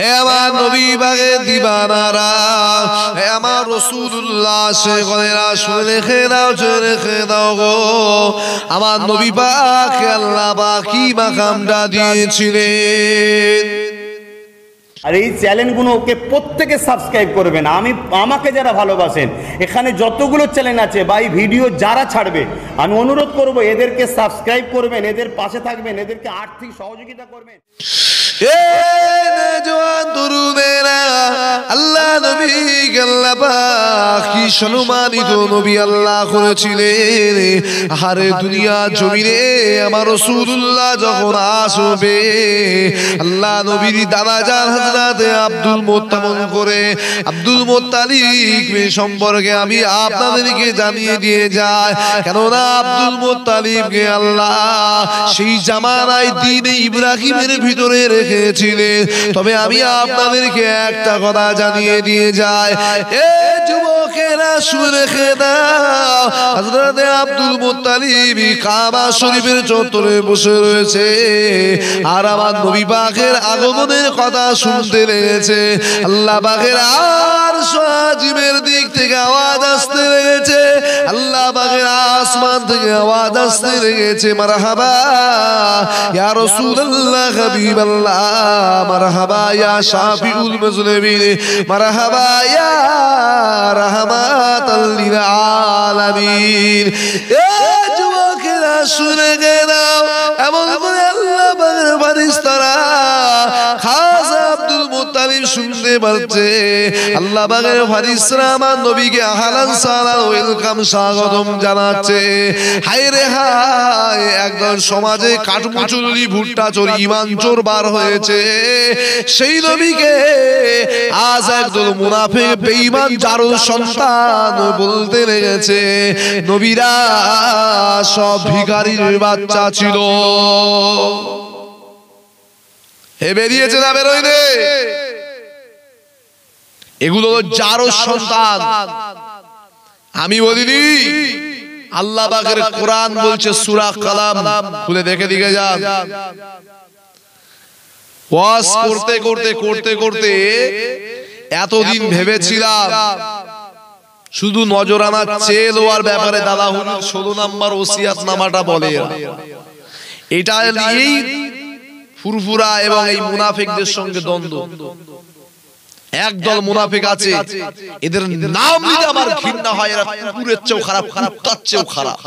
হে আমার নবী পাকের দিবানারা, হে আমার রাসূলুল্লাহ শেখেরা, শুনে রেখে দাও গো, আমার নবী পাককে আল্লাহ পাক কি মাকামটা দিয়েছিলেন। আর এই চ্যানেলগুলোকে প্রত্যেকে সাবস্ক্রাইব করবেন। আমাকে যারা ভালোবাসেন, এখানে যতগুলো চ্যানেল আছে বা এই ভিডিও যারা ছাড়বে, আমি অনুরোধ করব এদেরকে সাবস্ক্রাইব করবেন, এদের পাশে থাকবেন, এদেরকে আর্থিক সহযোগিতা করবেন। আল্লাহ নবী আল্লাহ পাক কি সম্মানিত নবী আল্লাহ করেছিলেন। আরে দুনিয়া জমিনে আমার রাসূলুল্লাহ যখন আসবে, আল্লাহ নবীর দাদা জান হযরত আব্দুল মুত্তালিব করে আব্দুল মুত্তালিব সম্পর্কে আমি আপনাদেরকে জানিয়ে দিয়ে যাই। কেননা আব্দুল মুত্তালিবকে আল্লাহ সেই জামানায় দ্বীনে ইব্রাহিমের ভিতরে রেখেছিলেন। তবে আমি আপনাদেরকে একটা কথা জানিয়ে দিয়ে যাই, এ যুবকেরা শুনে রেখে দাও, হযরত আব্দুল মুত্তালিব কাবা শরীফের চত্বরে বসে রয়েছে আর আমার নবী পাকের আগমনের কথা শুনতে লেগেছে। আল্লাহ পাকের আরশ আজিমের দিক থেকে আওয়াজ আসতে লেগেছে, আল্লাহ পাকের আসমান থেকে আওয়াজ আসতে লেগেছে, মারহাবা ইয়া রাসূলুল্লাহ হাবিবাল্লাহ, মারহাবা ইয়া শাফিউল মুজলিমিন, মারহাবা ইয়া রাহমাতাল লিল আলামিন। এ যুবকেরা শুনে গেলাম, এমন করে আল্লাহ পাকের ফেরেশতারা খাজা আব্দুল মুত্তালিব শুনতে পাচ্ছে। আল্লাহ পাকের ফেরেশতারা আমার নবীকে আহলান সালাম ওয়েলকাম স্বাগতম জানাচ্ছে। হায় রে হায়, একদম সমাজে কাঠমুচুরি ভুট্টা চোর ঈমান চোর বার হয়েছে, সেই নবীকে আজ একদল মুনাফিক বেঈমান জারুল সন্তান বলতে লেগেছে নবীরা সব ভিখারির বাচ্চা ছিল। হে বেরিয়েছে না বেরোয়নি? এগুলো জারুল সন্তান, আমি বলিনি। আল্লাহ পাকের কোরআন বলছে সূরা কালাম, খুলে দেখে দিকে যান। ওয়াজ করতে করতে করতে করতে এতদিন ভেবেছিলাম শুধু নজরানা চেয়ে দেওয়ার ব্যাপারে দাদা হুজুর 16 নম্বর ওসিয়াত নামাটা বলে, এটা নিয়েই ফুরফুরা এবং এই মুনাফিকদের সঙ্গে দ্বন্দ্ব। একদল মুনাফিক আছে, এদের নাম নিতে আমার ঘৃণা হয়, এরা কুকুরের চেয়েও খারাপ, কুত্তার চেয়েও খারাপ,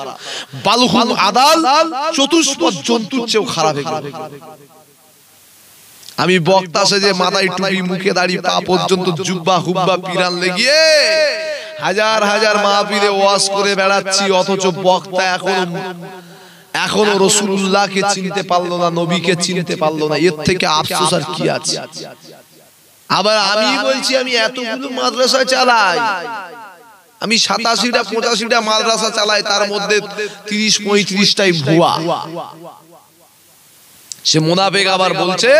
বালুহুম আদাল, চতুষ্পদ জন্তুর চেয়েও খারাপ। আমি বক্তা সেজে মাথায় টুপি, মুখে দাড়ি, পা পর্যন্ত জুব্বা হুব্বা পিরান লেগিয়ে হাজার হাজার মাহফিলে ওয়াজ করে বেড়াচ্ছি, অথচ বক্তা এখনো রাসূলুল্লাহকে চিনতে পারলো না, নবীকে চিনতে পারলো না। এর থেকে আফসোস আর কি আছে? আবার আমি বলছি আমি এতগুলো মাদ্রাসা চালাই, আমি 87টা 85টা মাদ্রাসা চালাই, তার মধ্যে 30-35টাই ভুয়া। সে মুনাফিক আবার বলছে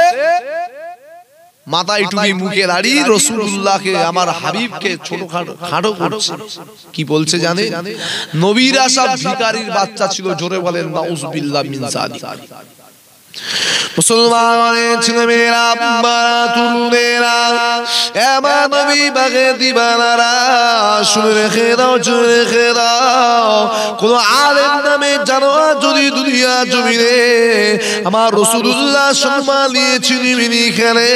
মাথায় টুপি, মুখে দাড়ি, রাসূলুল্লাহকে আমার হাবিবকে ছোটখাটো করছে। কি বলছে জানে? নবীরা সব ভিখারির বাচ্চা ছিল। জোরে বলেন নাউযুবিল্লাহ মিন যালিক। মুসলমানের ছেলেমেয়েরা, তরুণেরা, আমার নবী পাকের দিবানারা, শুনে রেখে দাও, শুনে রেখে দাও। কোন আলেম নামে জানোয়ার যদি দুনিয়া জমিনে আমার রাসূলুল্লাহ সম্মান নিয়ে চিনিমিনি খেলে,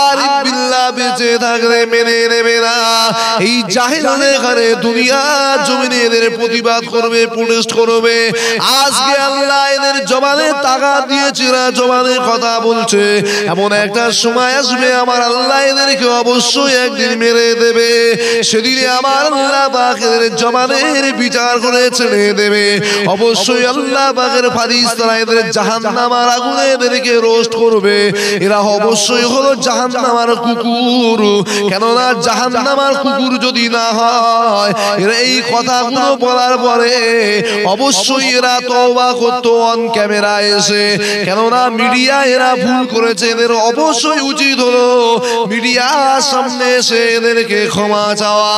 আরিফ বিল্লাহ বেঁচে থাকলে মেনে নেবে না। এই জাহেলদের ঘরে দুনিয়া জমিনে এদের প্রতিবাদ করবে, প্রোটেস্ট করবে। আজকে আল্লাহ এদের জবানে তাগাদ দিয়েছে না, জবানে কথা বলছে। এমন একটা সময় আসবে আমার আল্লাহ এদেরকে অবশ্যই একদিন মেরে দেবে। সেদিনে আমার আল্লাহ পাক এদের জবানের বিচার করে ছেড়ে দেবে। অবশ্যই আল্লাহ পাকের ফেরেশতারা এদের জাহান্নামের আগুনে এদেরকে রোস্ট করবে। এরা অবশ্যই হলো জাহান্নামের কুকুর। কেননা জাহান্নামের কুকুর যদি না হয়, এরা এই কথাগুলো বলার পরে অবশ্যই এরা তওবা করত অন ক্যামেরা এসে। কেননা মিডিয়া এরা ভুল করেছে, এদের অবশ্যই উচিত হলো মিডিয়ার সামনে এসে এদেরকে ক্ষমা চাওয়া।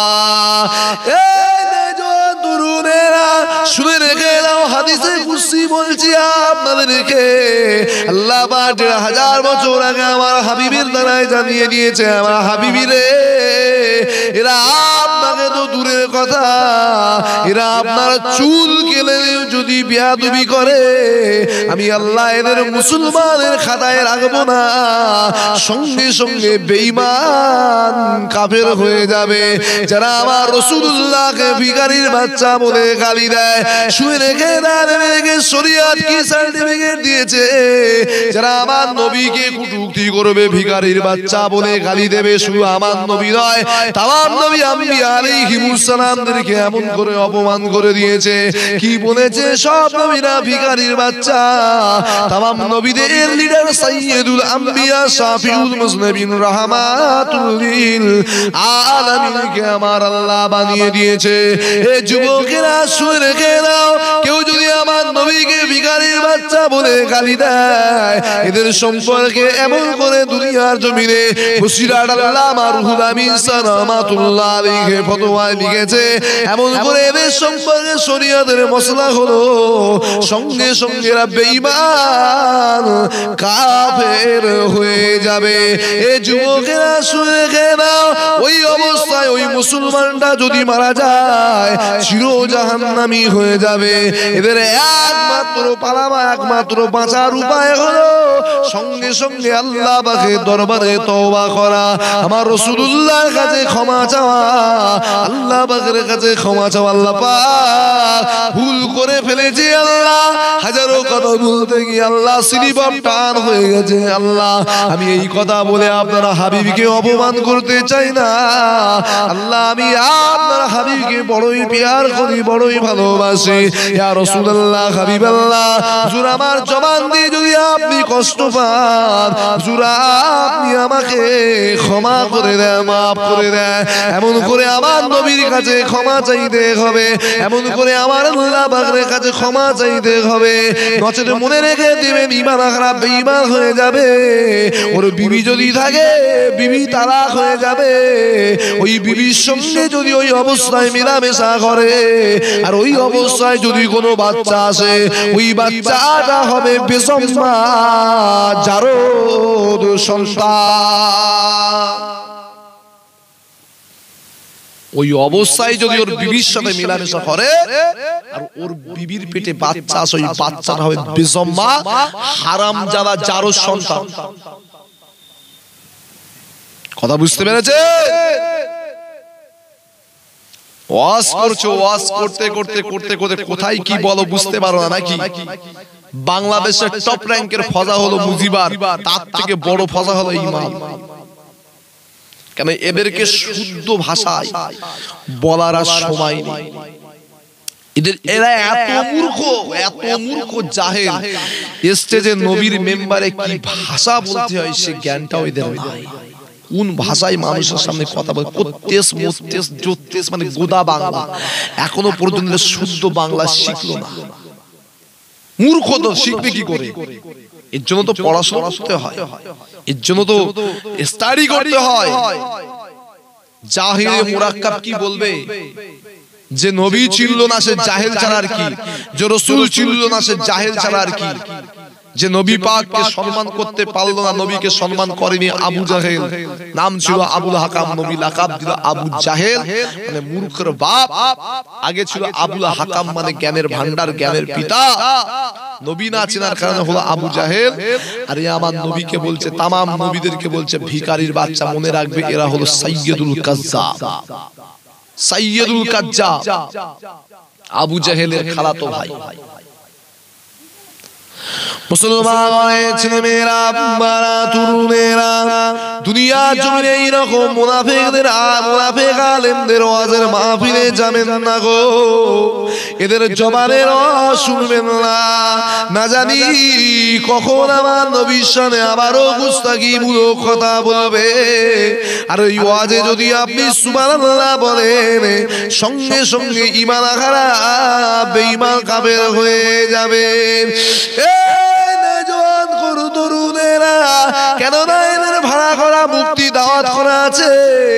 তরুণেরা শুনে রেখে দাও, হাদিসে কুদসি বলছি আপনাদেরকে, আল্লাহ পাক 1000 বছর আগে আমার হাবিবের দ্বারাই জানিয়ে দিয়েছে, আমার হাবিবি রে, এরা আপনাকে তো দূরের কথা, এরা আপনার চুল কেলে যদি বেয়াদবি করে আমি আল্লাহ এদের মুসলমানের খাতায় রাখবো না, সঙ্গে সঙ্গে বেঈমান কাফের হয়ে যাবে। যারা আমার রাসূলুল্লাহকে ভিখারির বাচ্চা বলে গালি দেয়, শুয়ে রেখে তাদেরকে শরীয়ত কি সার্টিফিকেট দিয়েছে, যারা আমার নবীকে কটূক্তি করবে, ভিখারির বাচ্চা বলে গালি দেবে, শুধু আমার নবী নয় তামাম নবী আম্বিয়া আলাইহিমুস সালামদেরকে এমন করে অপমান করে দিয়েছে। কি বলেছে? সব নবীরা ভিখারির বাচ্চা। তামাম নবীদের লিডার সাইয়্যিদুল আম্বিয়া শাফিউল মুজনিবিন রাহমাতুল লিল আলামিনকে আমার আল্লাহ বানিয়ে দিয়েছে। এ যুবকেরা শুনে রেখে দাও, কেউ যদি আমার নবীকে ভিখারির বাচ্চা বলে গালি দেয়, এদের সম্পর্কে এমন করে দুনিয়ার জমিনে বসিরাত আল্লামা রুহুল আমিন সালামাতুল্লাহ আলাইহি ফতোয়ায় লিখেছে, এমন করে এদের সম্পর্কে শরীয়তের মসলা হলো সঙ্গে সঙ্গে এরা বেঈমান কাফের হয়ে যাবে। এই যুবকেরা শুনে রেখে দাও, ওই অবস্থায় ওই মুসলমানটা যদি মারা যায় চির জাহান্নামী হয়ে যাবে। এদের একমাত্র পালামা, একমাত্র বাঁচার উপায় হলো সঙ্গে সঙ্গে আল্লাহ পাকের দরবারে তওবা করা, আমার রাসূলুল্লাহর কাছে ক্ষমা চাওয়া, আল্লাহ পাকের কাছে ক্ষমা চাওয়া। আল্লাহ পাক ভুল করে ফেলেছি আল্লাহ, হাজারো কথা বলতে গিয়ে আল্লাহ স্লিপ অফ টাং হয়ে গেছে আল্লাহ, আমি এই কথা বলে আপনার হাবিবকে অপমান করতে চাই না আল্লাহ, আমি আপনার হাবিবকে বড়ই প্যার করি, বড়ই ভালোবাসি। ইয়া রাসূলুল্লাহ, হাবিবাল্লাহ, হুজুর আমার জবান দিয়ে যদি আপনি কষ্ট পান, হুজুর আপনি আমাকে ক্ষমা করে দেন, মাফ করে দেন। এমন করে আমার নবীর কাছে ক্ষমা চাইতে হবে, এমন করে আমার আল্লাহ পাকের কাছে ক্ষমা চাইতে হবে, নচেত মনে রেখে দিবেন ঈমান খারাপ, বেঈমান হয়ে যাবে। ওর বিবি যদি থাকে, বিবি তালাক হয়ে যাবে। ওই বিবির সঙ্গে যদি ওই অবস্থায় মেলামেশা করে, আর ওই অবস্থায় যদি কোনো বাচ্চা আসে, ওই বাচ্চাটা হবে বেসম্মা জারদ সন্তান। ওই অবস্থায় যদি ওর বিবির সাথে মেলামেশা করে আর ওর বিবির পেটে বাচ্চা আসে, ওই বাচ্চাটা হবে বেসম্মা হারামজাদা জারদ সন্তান। কথা বুঝতে পেরেছে? ওয়াজ করছো, ওয়াজ করতে করতে করতে করতে কোথায় কি বলো বুঝতে পারো না নাকি? বাংলাদেশের টপ র্যাঙ্কের ফজা হলো মুজিবার, তার থেকে বড় ফজা হলো ইমাম। কেন? এদেরকে শুদ্ধ ভাষায় বলার আর সময় নেই। এরা এত মূর্খ জাহেল, স্টেজে নবীর মেম্বারে কি ভাষা বলতে হয় সে জ্ঞানটাও এদের নাই। কোন ভাষায় মানুষের সামনে কথা বলে, কোত্তেস মোত্তেস জোত্তেস মানে গোদা বাংলা, এখনো পর্যন্ত শুদ্ধ বাংলা শিখলো না। মূর্খ তো শিখবে কি করে? এর জন্য তো পড়াশোনা করতে হয়, এর জন্য তো স্টাডি করতে হয়। জাহিলে মুরাক্কাব কি বলবে? যে নবী ছিল না সে জাহেল ছাড়া আর কি, যে রাসূল ছিল না সে জাহেল ছাড়া আর কি, যে নবী পাককে সম্মান করতে পারলো না, নবীকে সম্মান করেনি আবু জাহেল, নাম ছিল আবুল হাকাম, নবী লাকাব দিল আবু জাহেল, মানে মূর্খের বাপ। আগে ছিল আবুল হাকাম মানে জ্ঞানের ভান্ডার, জ্ঞানের পিতা। নবী না চেনার কারণে হলো আবু জাহেল। আর আমার নবীকে বলছে, তামাম নবীদেরকে বলছে ভিখারির বাচ্চা। মনে রাখবে এরা হলো সাইয়্যিদুল কাজ্জাব, সাইয়্যিদুল কাজ্জাব, আবু জাহেলের খালাতো ভাই। মুসলমানের ছেলেমেয়েরা, বাবা তরুণেরা, দুনিয়ার জমিনে এইরকম মুনাফিকদের মুনাফিক আলেমদের ওয়াজের মাহফিলে যাবেন না গো, এদের জবানের শুনবেন না। না জানি কখন আমার নবীর সামনে আবারও গুস্তাখিমূলক কথা বলবে। আর ওই ওয়াজে যদি আপনি সুবহানাল্লাহ বলেন, সঙ্গে সঙ্গে ঈমান খারাপ, বেঈমান কাফের হয়ে যাবে। তরুণেরা, কেননা এদের ভাড়া করা মুক্তি দাওয়াত করা আছে,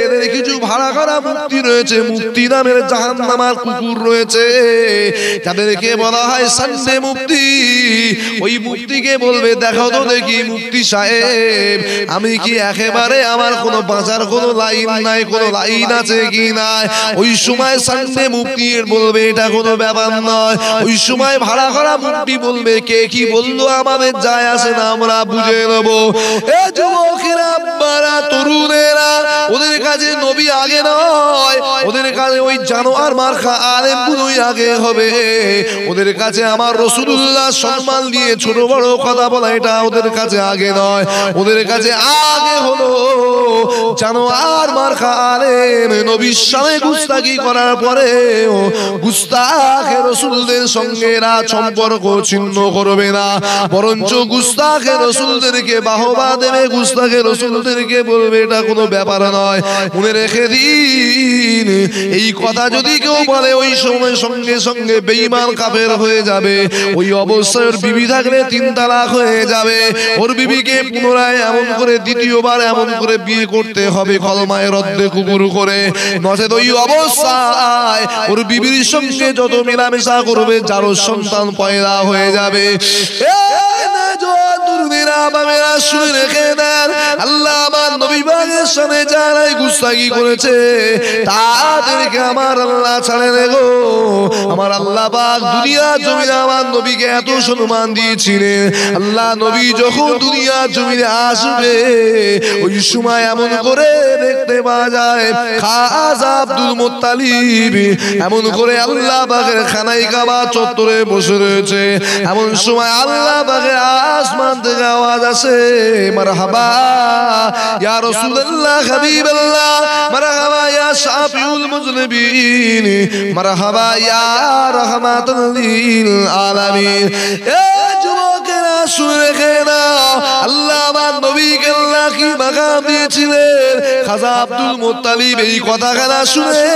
এদের কিছু ভাড়া করা মুক্তি রয়েছে, মুক্তি নামের জাহান্নামার কুকুর রয়েছে, যাদেরকে বলা হয় সানসে মুক্তি। ওই মুক্তিকে বলবে দেখো তো দেখি মুক্তি সাহেব, আমি কি একেবারে আমার কোনো বাঁচার কোনো লাইন নাই, কোনো লাইন আছে কি নাই? ওই সময় সানসে মুক্তি বলবে এটা কোনো ব্যাপার নয়। ওই সময় ভাড়া করা মুক্তি বলবে কে কি বললো আমাদের যায় আসে না, আমরা বুঝে নেবো। এ যুবকেরা, বারা, তরুণেরা, ওদের কাছে নবী আগে নয়, ওদের কাছে ওই জানোয়ার মার্কা আলেম গুলোই আগে হবে। ওদের কাছে আমার রাসূলুল্লাহ সম্মান দিয়ে ছোট বড় কথা বলা এটা ওদের কাছে আগে নয়, ওদের কাছে আগে হলো জানোয়ার মার্কা আলেম। নবীর সামনে গুস্তাখি করার পরে গুস্তাখ রাসূলদের সঙ্গে এরা সম্পর্ক ছিন্ন করবে না, বরঞ্চ গুস্তাখ রাসূলদেরকে বাহবা দেবে, গুস্তাখ রাসূলদেরকে বলবে এটা কোনো ব্যাপার নয়। মনে রেখে দিন, এই কথা যদি কেউ বলে ওই সময় সঙ্গে সঙ্গে বেঈমান কাফের হয়ে যাবে। ওই অবস্থায় ওর বিবি থাকলে 3 তালাক হয়ে যাবে, ওর বিবিকে পুনরায় এমন করে দ্বিতীয়বার এমন করে বিয়ে করতে হবে কলমায় রদ্দে কুকুর করে, নচেত ওই অবস্থায় ওর বিবির সঙ্গে যত মেলামেশা করবে যারও সন্তান পয়দা হয়ে যাবে। শুনে রেখে দেন, আল্লাহ আমার নবী পাকের সামনে যারাই গুস্তাখি করেছে তাদেরকে আমার আল্লাহ ছাড়ে গো। আমার আল্লাহ পাক দুনিয়া জমিনে আমার নবীকে এত সম্মান দিয়েছিলেন, আল্লাহ নবী যখন দুনিয়া জমিনে আসবে ওই সময় এমন করে দেখতে পাওয়া যায় খাজা আব্দুল মুত্তালিব এমন করে আল্লাহ পাকের খানায় কাবা চত্বরে বসে রয়েছে। এমন সময় আল্লাহ পাকের আসমান থেকে আওয়াজ আসে, মারহাবা ইয়া রাসূলুল্লাহ হাবিবাল্লাহ, মারহাবা ইয়া শাফিউল মুজনিবিন, মারহাবা ইয়া রাহমাতুল লিল আলামিন। এ যুবকেরা শুনে রেখে নাও, আল্লাহ আমার নবীকে আল্লাহ কি মাকাম দিয়েছিলেন। খাজা আব্দুল মুত্তালিব এই কথাখানা শুনে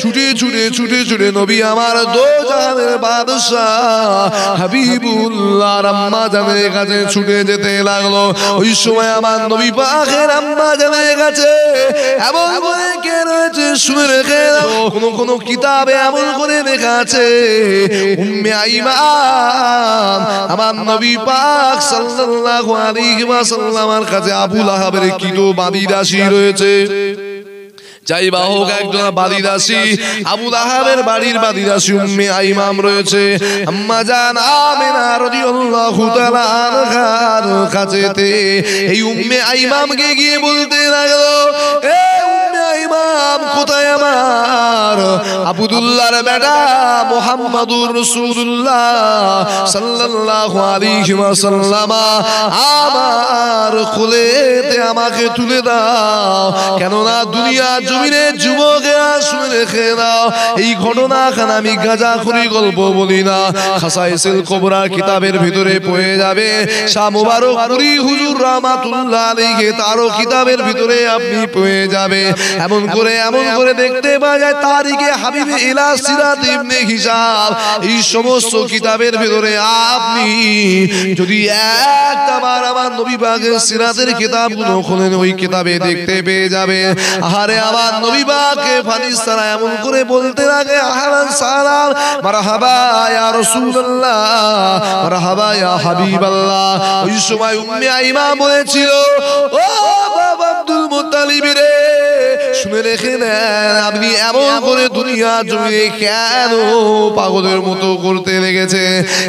ছুটে ছুটে ছুটে ছুটে নবী আমার দো জাহানের বাদশাহ হাবিবুল্লাহর আম্মা জানের কাছে ছুটে যেতে লাগলো। ওই সময় আমার নবী পাকের আম্মা জানের কাছে এমন করে কে রয়েছে শুনে রেখে দাও, কোন কোন কিতাবে এমন করে লেখা আছে উম্মে আইমান আমার নবী পাক সাল্লাল্লাহু আলাইহি ওয়াসাল্লামের কাছে আবু লাহাবের কিতো বাদী দাসী রয়েছে। যাই বা হোক, একজন বাদী দাসী আবু লাহাবের বাড়ির বাদী দাসী উম্মে আইমান রয়েছে। আম্মা জান আমিনা রাদিয়াল্লাহু তাআলা আনহার কাছেতে এই উম্মে আইমানকে গিয়ে বলতে লাগলো, এ উম্মে আইমান, কোথায় আমার আব্দুল্লাহর বেটা মুহাম্মাদুর রাসূলুল্লাহ সাল্লাল্লাহু আলাইহি ওয়াসাল্লাম, আমার কোলেতে আমাকে তুলে দাও, কেননা দুনিয়া জমিনে যুবকেরা শুনে রেখে দাও, এই ঘটনাখানা আমি গাঁজাখুরি গল্প বলি না, খাসাইসুল কুবরা কিতাবের ভিতরে পড়ে যাবে। শাহ মুবারক পুরী হুজুর রাহমাতুল্লাহ আলাইহি তারও কিতাবের ভিতরে আপনি পড়ে যাবে। এমন করে দেখতে পাওয়া যায় তারিখে হাবিবে ইলা সিরাত ইবনে হিসাব, এই সমস্ত কিতাবের ভিতরে আপনি যদি একবার আমার নবী পাকের সিরাতের কিতাবগুলো খোলেন ওই কিতাবে দেখতে পেয়ে যাবে। আহারে আমার নবী পাকে ফারিস্তারা এমন করে বলতে লাগে, আহলান সালাম, মারহাবা ইয়া রাসূলুল্লাহ, মারহাবা ইয়া হাবিবাল্লাহ। ওই সময় উম্মে আইমান বলেছিল, ও বাবা আব্দুল মুত্তালিব রে, শুনে রেখে নেন, আপনি এমন করে দুনিয়া জমিনে কেন পাগলের মতো করতে লেগেছে?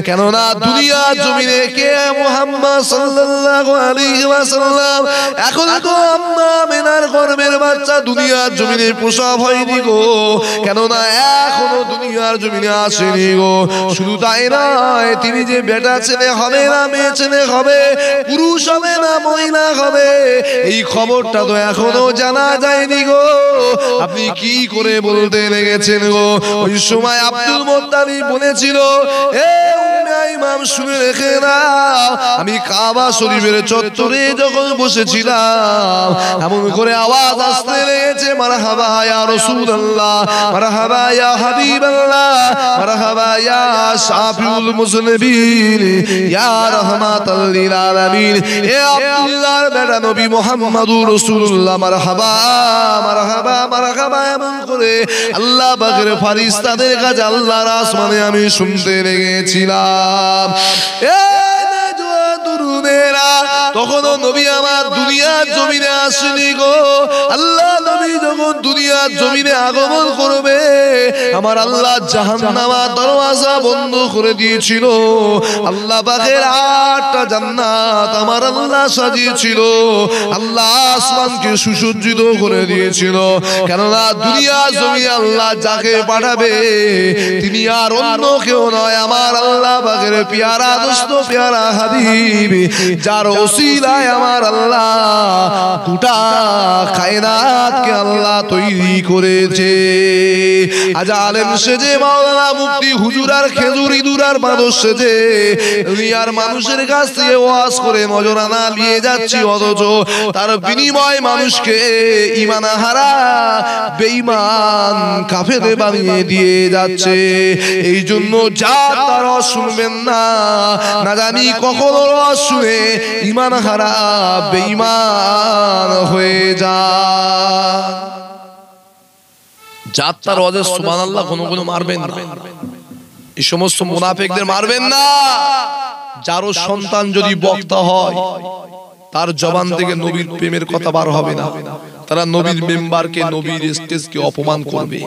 কেননা দুনিয়া জমিনে কে মুহাম্মদ সাল্লাল্লাহু আলাইহি ওয়াসাল্লাম, এখন তো আম্মা আমিনার গর্ভের বাচ্চা দুনিয়ার জমিনে প্রসব হয়নি গো, কেননা এখনো দুনিয়ার জমিনে আসেনি গো। শুধু তাই নয়, তিনি যে বেটা ছেলে হবে না মেয়ে ছেলে হবে, পুরুষ হবে না মহিলা হবে, এই খবরটা তো এখনো জানা যায়নি গো। গো আপনি কি করে বলতে লেগেছেন গো? ওই সময় আব্দুল মুত্তালিব বলেছিল, এ উম্মে ইমাম শুনে রেখে দাও, আমি কাবা শরীফের চত্বরে যখন বসেছিলাম এমন করে আওয়াজ আসতে লেগেছে, মারহাবা ইয়া রাসূলুল্লাহ, মারহাবা ইয়া হাবিবাল্লাহ, মারহাবা ইয়া শাফিউল মুজনিবিন, ইয়া রাহমাতাল লিল আলামিন, এ আব্দুল্লাহর বেটা নবী মুহাম্মদুর রাসূলুল্লাহ, মারহাবা মারহাবা মারহাবা এমন করে আল্লাহ পাকের ফেরেশতাদের কাছে আল্লাহর আসমানে আমি শুনতে লেগেছিলাম। তখনও নবী আমার দুনিয়ার জমিনে আসেনি গো। আল্লাহ নবী যখন দুনিয়ার জমিনে আগমন করবে আমার আল্লাহ জাহান্নামের দরওয়াজা বন্ধ করে দিয়েছিল। আল্লাহ পাকের 8টা জান্নাত আমার আল্লাহ সাজিয়েছিল, আল্লাহ আসমানকে সুসজ্জিত করে দিয়েছিল। কেননা দুনিয়ার জমিনে আল্লাহ যাকে পাঠাবে তিনি আর অন্য কেউ নয়, আমার আল্লাহ পাকের পেয়ারা দোস্ত পেয়ারা হাবিব, যার ওসিলায় আমার আল্লাহ গোটা কায়নাতকে আল্লাহ তৈরি করেছে। আজ আলেম সেজে মাওলানা মুফতি হুজুর আর খেজুর ইঁদুর আর মাদর সেজে দুনিয়ার মানুষের কাছ থেকে ওয়াজ করে নজরানা নিয়ে যাচ্ছি, অথচ তার বিনিময় মানুষকে ঈমান হারা বেঈমান কাফের বানিয়ে দিয়ে যাচ্ছে। এই জন্য যা তারা শুনবেন না, না জানি কখনো রস শুনে ঈমান হারা বেঈমান হয়ে যায়। যাত্রার ওয়াজে সুবহানাল্লাহ কোনো মারবেন না, এই সমস্ত মুনাফিকদের মারবেন না। যারও সন্তান যদি বক্তা হয় তার জবান থেকে নবীর প্রেমের কথা বার হবে না, তারা নবীর মেম্বারকে নবীর স্টেজকে অপমান করবে।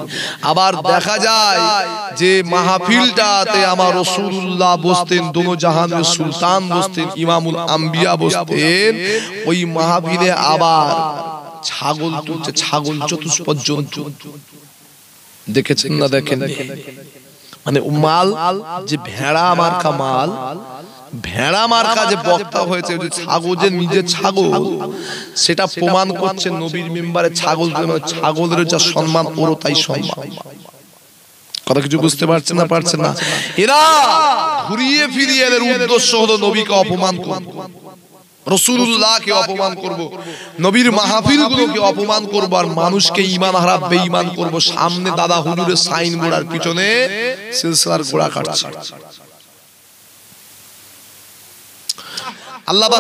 আবার দেখা যায় যে মাহফিলটাতে আমার রাসূলুল্লাহ বসতেন, দোনো জাহানের সুলতান বসতেন, ইমামুল আম্বিয়া বসতেন, ওই মাহফিলে আবার ছাগল তুলছে, ছাগল চতুষ্পদ জন্তু। দেখেছেন না দেখেন? মানে মাল যে ভেড়া মার্কা মাল, ভেড়া মার্কা যে বক্তা হয়েছে, যে ছাগল যে নিজের ছাগল, সেটা প্রমাণ করছে নবীর মেম্বারে ছাগল, ছাগলের যা সম্মান ওরও তাই সম্মান। কথা কিছু বুঝতে পারছেন না? পারছেন না? এরা ঘুরিয়ে ফিরিয়ে এর উদ্দেশ্য হলো নবীকে অপমান করব, রাসূলুল্লাহকে অপমান করব, নবীর মাহফিলগুলোকে অপমান করব, আর মানুষকে ঈমান হারা বেঈমান করব। সামনে দাদা হুজুরের সাইনবোর্ড আর পিছনে সিলসিলার গোড়া কাটছে। আল্লাহ